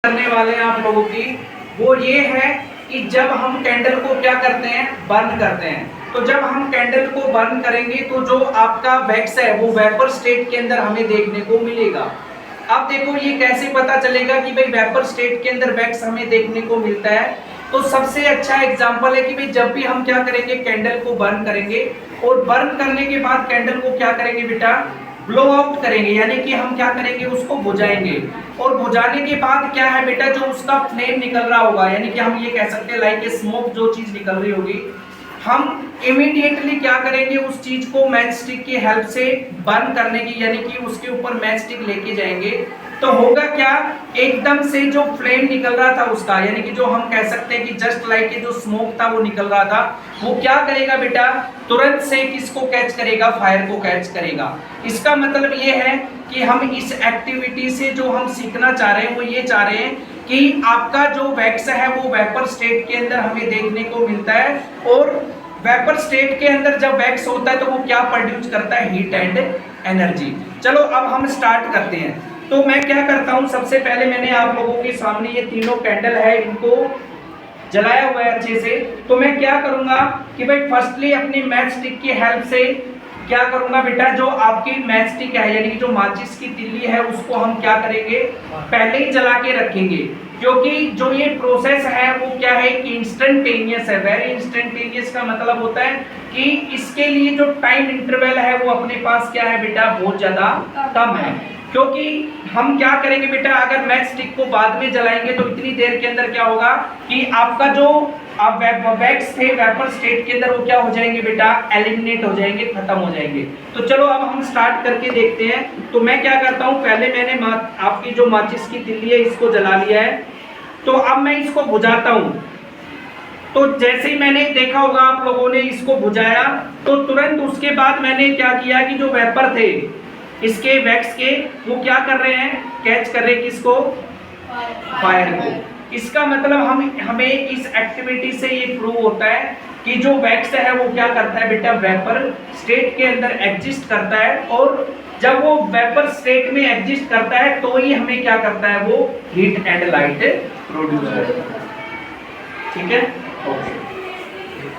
करने वाले हैं आप लोगों की वो ये है कि जब हम कैंडल को क्या करते हैं, बर्न करते हैं, तो जब हम कैंडल को बर्न करेंगे तो जो आपका वैक्स है वो वेपर स्टेट के अंदर हमें देखने को मिलेगा। अब देखो ये कैसे पता चलेगा कि भाई वेपर स्टेट के अंदर वैक्स हमें देखने को मिलता है। तो सबसे अच्छा एग्जांपल है कि भाई जब भी हम क्या करेंगे, कैंडल को बर्न करेंगे और बर्न करने के बाद कैंडल को क्या करेंगे बेटा, ब्लो आउट करेंगे, यानी कि हम क्या करेंगे, उसको बुझाएंगे। और बुझाने के बाद क्या है बेटा, जो उसका फ्लेम निकल रहा होगा, यानी कि हम ये कह सकते हैं लाइक स्मोक जो चीज निकल रही होगी, हम इमीडिएटली क्या करेंगे, उस चीज को मैच स्टिक की हेल्प से बर्न करने की, यानी कि उसके ऊपर मैच स्टिक लेके जाएंगे। तो होगा क्या, एकदम से जो फ्लेम निकल रहा था उसका, यानी कि जो हम कह सकते हैं कि जस्ट लाइक जो स्मोक था वो निकल रहा था, वो क्या करेगा बेटा, तुरंत से किसको कैच करेगा, फायर को कैच करेगा। इसका मतलब ये है कि हम इस एक्टिविटी से जो हम सीखना चाह रहे हैं वो ये चाह रहे हैं कि आपका जो वैक्स है वो वेपर स्टेट के अंदर हमें देखने को मिलता है, और वेपर स्टेट के अंदर जब वैक्स होता है तो वो क्या प्रोड्यूस करता है, हीट एंड एनर्जी। चलो अब हम स्टार्ट करते हैं। तो मैं क्या करता हूं, सबसे पहले मैंने आप लोगों के सामने ये तीनों कैंडल है, इनको जलाया हुआ है अच्छे से। तो मैं क्या करूंगा कि भाई फर्स्टली अपनी मैच स्टिक की हेल्प से क्या करूंगा बेटा, जो आपकी मैच स्टिक है यानी कि जो माचिस की तिल्ली है उसको हम क्या करेंगे, पहले ही जला के रखेंगे, क्योंकि जो ये प्रोसेस है वो क्या है कि इंस्टेंटेनियस है। वेरी इंस्टेंटेनियस का मतलब होता है कि इसके लिए जो टाइम इंटरवल है वो अपने पास क्या है बेटा, बहुत ज्यादा कम है। क्योंकि हम क्या करेंगे बेटा, अगर मैच स्टिक को बाद में जलाएंगे तो इतनी देर के अंदर क्या होगा कि आपका जो आप वैक्स थे वेपर स्टेट के अंदर वो क्या हो जाएंगे बेटा, एलिमिनेट हो जाएंगे, खत्म हो जाएंगे। तो चलो अब हम स्टार्ट करके देखते हैं। तो मैं क्या करता हूं, पहले मैंने आपकी जो माचिस की तिल्ली है इसको जला लिया है। तो अब मैं इसको बुझाता हूं। तो जैसे ही मैंने देखा होगा आप लोगों ने इसको बुझाया, तो तुरंत उसके बाद मैंने क्या किया कि जो वेपर थे इसके वैक्स के, वो क्या कर रहे हैं, कैच कर रहे हैं किसको, फायर को। इसका मतलब हमें इस एक्टिविटी से ये प्रूव होता है कि जो वैक्स है वो क्या करता है बेटा, वेपर स्टेट के अंदर एग्जिस्ट करता है, और जब वो वेपर स्टेट में एग्जिस्ट करता है तो ही हमें क्या करता है, वो हीट एंड लाइट प्रोड्यूस करता है। ठीक है, ओके।